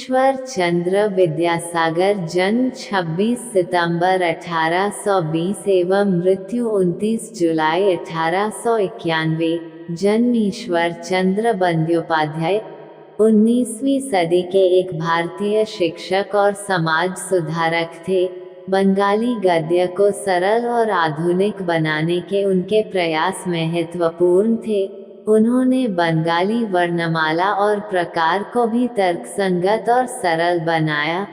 ईश्वर चंद्र विद्यासागर जन्म 26 सितंबर 1820 एवं मृत्यु 29 जुलाई 1891। जन्म ईश्वर चंद्र बंद्योपाध्याय 19वीं सदी के एक भारतीय शिक्षक और समाज सुधारक थे। बंगाली गद्य को सरल और आधुनिक बनाने के उनके प्रयास महत्वपूर्ण थे। उन्होंने बंगाली वर्णमाला और प्रकार को भी तर्कसंगत और सरल बनाया,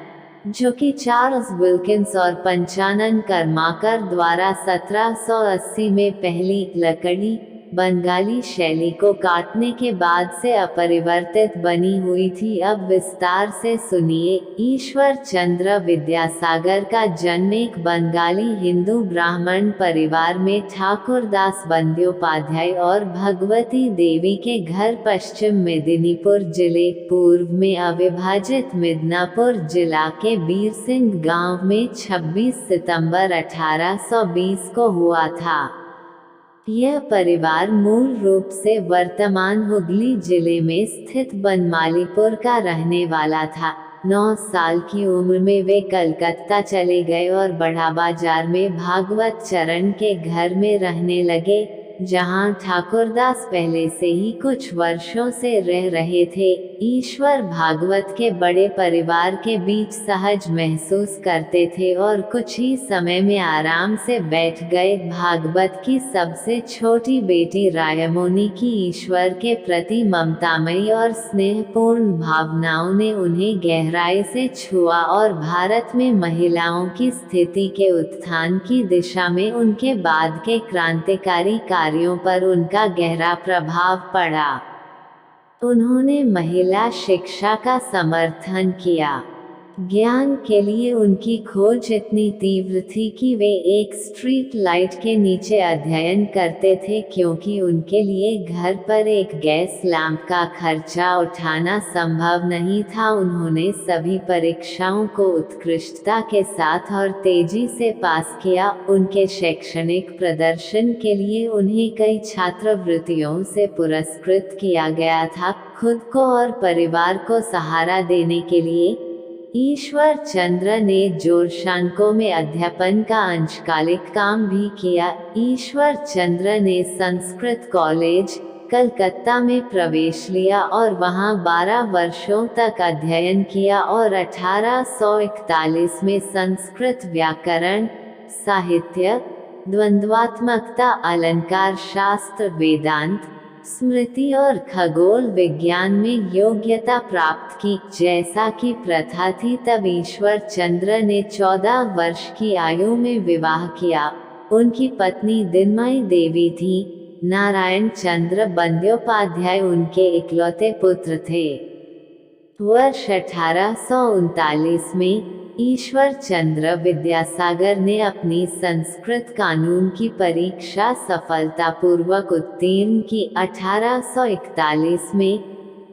जो कि चार्ल्स विल्किंस और पंचानन कर्माकर द्वारा 1780 में पहली लकड़ी बंगाली शैली को काटने के बाद से अपरिवर्तित बनी हुई थी। अब विस्तार से सुनिए। ईश्वर चंद्र विद्यासागर का जन्म एक बंगाली हिंदू ब्राह्मण परिवार में ठाकुरदास बंद्योपाध्याय और भगवती देवी के घर पश्चिम मेदिनीपुर जिले पूर्व में अविभाजित मिदनापुर जिला के बीरसिंह गांव में 26 सितंबर 1820 को हुआ था। यह परिवार मूल रूप से वर्तमान हुगली जिले में स्थित बनमालीपुर का रहने वाला था। 9 साल की उम्र में वे कलकत्ता चले गए और बड़ा बाजार में भागवत चरण के घर में रहने लगे, जहां ठाकुरदास पहले से ही कुछ वर्षों से रह रहे थे। ईश्वर भागवत के बड़े परिवार के बीच सहज महसूस करते थे और कुछ ही समय में आराम से बैठ गए। भागवत की सबसे छोटी बेटी रायमोनी की ईश्वर के प्रति ममतामयी और स्नेहपूर्ण भावनाओं ने उन्हें गहराई से छुआ और भारत में महिलाओं की स्थिति के उत्थान की दिशा में उनके बाद के क्रांतिकारी कार्यों पर उनका गहरा प्रभाव पड़ा। उन्होंने महिला शिक्षा का समर्थन किया। ज्ञान के लिए उनकी खोज इतनी तीव्र थी कि वे एक स्ट्रीट लाइट के नीचे अध्ययन करते थे, क्योंकि उनके लिए घर पर एक गैस लैंप का खर्चा उठाना संभव नहीं था। उन्होंने सभी परीक्षाओं को उत्कृष्टता के साथ और तेजी से पास किया। उनके शैक्षणिक प्रदर्शन के लिए उन्हें कई छात्रवृत्तियों से पुरस्कृत किया गया था। खुद को और परिवार को सहारा देने के लिए ईश्वर चंद्र ने जोरशानको में अध्यापन का अंशकालिक काम भी किया। ईश्वर चंद्र ने संस्कृत कॉलेज कलकत्ता में प्रवेश लिया और वहां 12 वर्षों तक अध्ययन किया और 1841 में संस्कृत व्याकरण, साहित्य, द्वंद्वात्मकता, अलंकार शास्त्र, वेदांत, स्मृति और खगोल विज्ञान में योग्यता प्राप्त की। जैसा कि प्रथा थी, तब ईश्वर चंद्र ने 14 वर्ष की आयु में विवाह किया। उनकी पत्नी दिनमयी देवी थी। नारायण चंद्र बंद्योपाध्याय उनके इकलौते पुत्र थे। वर्ष 1839 में ईश्वर चंद्र विद्यासागर ने अपनी संस्कृत कानून की परीक्षा सफलतापूर्वक उत्तीर्ण की। 1841 में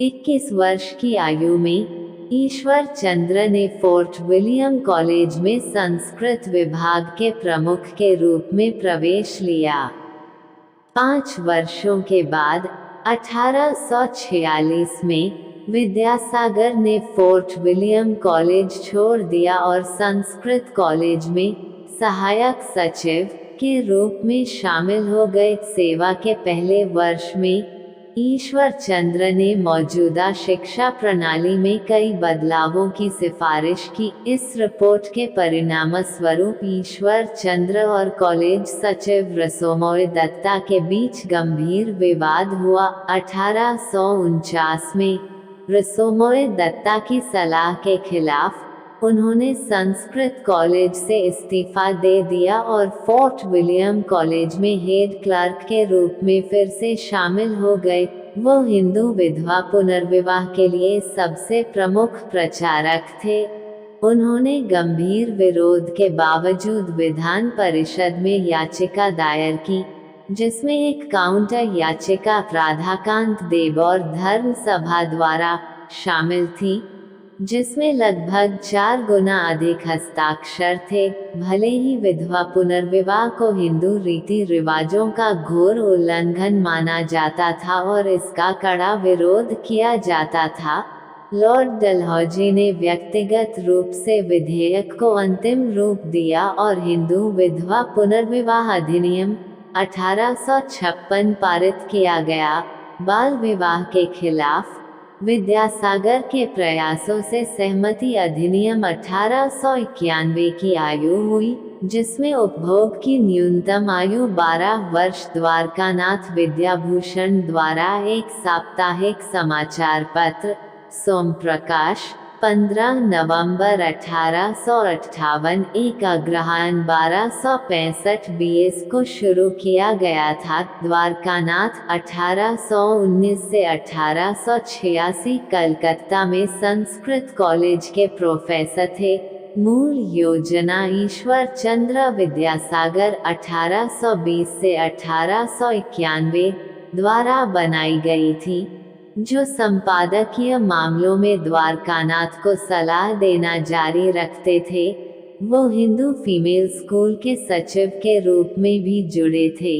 21 वर्ष की आयु में ईश्वर चंद्र ने फोर्ट विलियम कॉलेज में संस्कृत विभाग के प्रमुख के रूप में प्रवेश लिया। 5 वर्षों के बाद 1846 में विद्यासागर ने फोर्ट विलियम कॉलेज छोड़ दिया और संस्कृत कॉलेज में सहायक सचिव के रूप में शामिल हो गए। सेवा के पहले वर्ष में ईश्वर चंद्र ने मौजूदा शिक्षा प्रणाली में कई बदलावों की सिफारिश की। इस रिपोर्ट के परिणामस्वरूप ईश्वर चंद्र और कॉलेज सचिव रसोमोय दत्ता के बीच गंभीर विवाद हुआ। 1849 में रसोमोय दत्ता की सलाह के खिलाफ उन्होंने संस्कृत कॉलेज से इस्तीफा दे दिया और फोर्ट विलियम कॉलेज में हेड क्लर्क के रूप में फिर से शामिल हो गए। वो हिंदू विधवा पुनर्विवाह के लिए सबसे प्रमुख प्रचारक थे। उन्होंने गंभीर विरोध के बावजूद विधान परिषद में याचिका दायर की, जिसमें एक काउंटर याचिका राधाकांत देव और धर्म सभा द्वारा शामिल थी, जिसमें लगभग 4 गुना अधिक हस्ताक्षर थे। भले ही विधवा पुनर्विवाह को हिंदू रीति रिवाजों का घोर उल्लंघन माना जाता था और इसका कड़ा विरोध किया जाता था, लॉर्ड डलहौजी ने व्यक्तिगत रूप से विधेयक को अंतिम रूप दिया और हिंदू विधवा पुनर्विवाह अधिनियम 1856 पारित किया गया। बाल विवाह के खिलाफ विद्यासागर के प्रयासों से सहमति अधिनियम 1891 की आयु हुई, जिसमें उपभोग की न्यूनतम आयु 12 वर्ष। द्वारकानाथ विद्याभूषण द्वारा एक साप्ताहिक समाचार पत्र सोमप्रकाश 15 नवंबर 1858 एक अग्रहायण 1265 BS को शुरू किया गया था। द्वारकानाथ 1819 से 1886 कलकत्ता में संस्कृत कॉलेज के प्रोफेसर थे। मूल योजना ईश्वर चंद्र विद्यासागर 1820 से 1891 द्वारा बनाई गई थी, जो संपादकीय मामलों में द्वारकानाथ को सलाह देना जारी रखते थे। वो हिंदू फीमेल स्कूल के सचिव के रूप में भी जुड़े थे,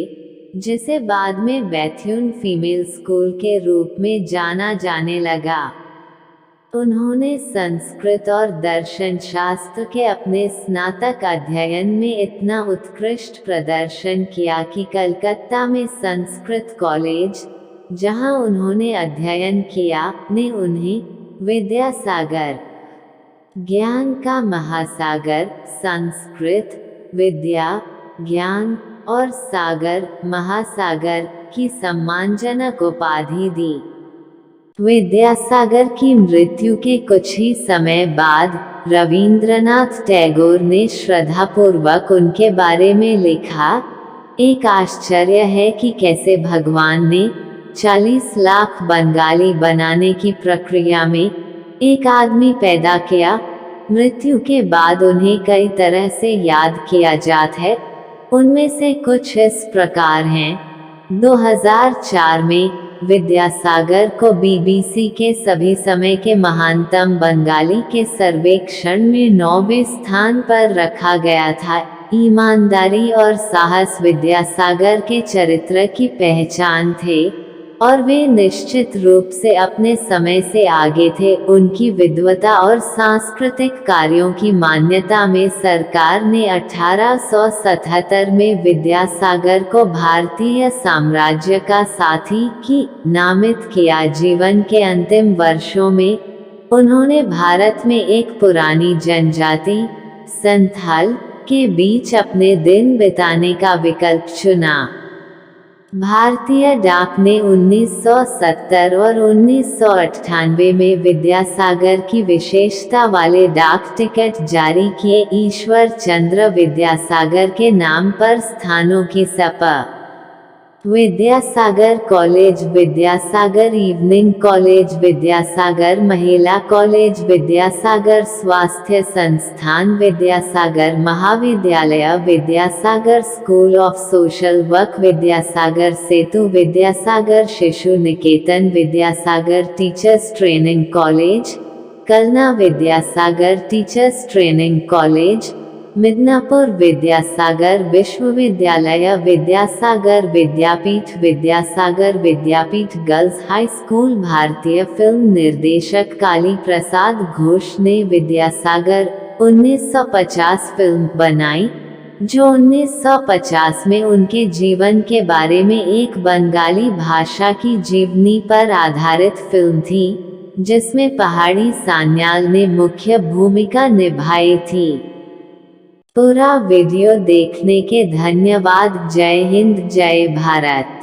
जिसे बाद में बैथ्यून फीमेल स्कूल के रूप में जाना जाने लगा। उन्होंने संस्कृत और दर्शन शास्त्र के अपने स्नातक अध्ययन में इतना उत्कृष्ट प्रदर्शन किया कि कलकत्ता में संस्कृत कॉलेज, जहां उन्होंने अध्ययन किया, ने उन्हें विद्यासागर, ज्ञान का महासागर, संस्कृत, विद्या, ज्ञान और सागर, महासागर की सम्मानजनक उपाधि दी। विद्यासागर की मृत्यु के कुछ ही समय बाद रवींद्रनाथ टैगोर ने श्रद्धापूर्वक उनके बारे में लिखा, एक आश्चर्य है कि कैसे भगवान ने 40 लाख बंगाली बनाने की प्रक्रिया में एक आदमी पैदा किया। मृत्यु के बाद उन्हें कई तरह से याद किया जाता है। उनमें से कुछ इस प्रकार हैं। 2004 में विद्यासागर को BBC के सभी समय के महानतम बंगाली के सर्वेक्षण में 9वें स्थान पर रखा गया था। ईमानदारी और साहस विद्यासागर के चरित्र की पहचान थे और वे निश्चित रूप से अपने समय से आगे थे। उनकी विद्वता और सांस्कृतिक कार्यों की मान्यता में सरकार ने 1877 में विद्यासागर को भारतीय साम्राज्य का साथी की नामित किया। जीवन के अंतिम वर्षों में उन्होंने भारत में एक पुरानी जनजाति संथाल के बीच अपने दिन बिताने का विकल्प चुना। भारतीय डाक ने 1970 और 1998 में विद्यासागर की विशेषता वाले डाक टिकट जारी किए। ईश्वर चंद्र विद्यासागर के नाम पर स्थानों की सपा। Vidyasagar college, Vidyasagar evening college, Vidyasagar महिला कॉलेज, विद्यासागर स्वास्थ्य संस्थान, विद्यासागर महाविद्यालय, Vidyasagar school of social work, Vidyasagar सेतु, विद्यासागर शिशु निकेतन, Vidyasagar teachers training college, Kalna Vidyasagar teachers training college, Midnapore Vidyasagar विश्वविद्यालय, विद्यासागर विद्यापीठ, विद्यासागर विद्यापीठ गर्ल्स हाई स्कूल। भारतीय फिल्म निर्देशक काली प्रसाद घोष ने विद्यासागर 1950 फिल्म बनाई, जो 1950 में उनके जीवन के बारे में एक बंगाली भाषा की जीवनी पर आधारित फिल्म थी, जिसमें पहाड़ी सान्याल ने मुख्य भूमिका निभाई थी। पूरा वीडियो देखने के धन्यवाद। जय हिंद, जय भारत।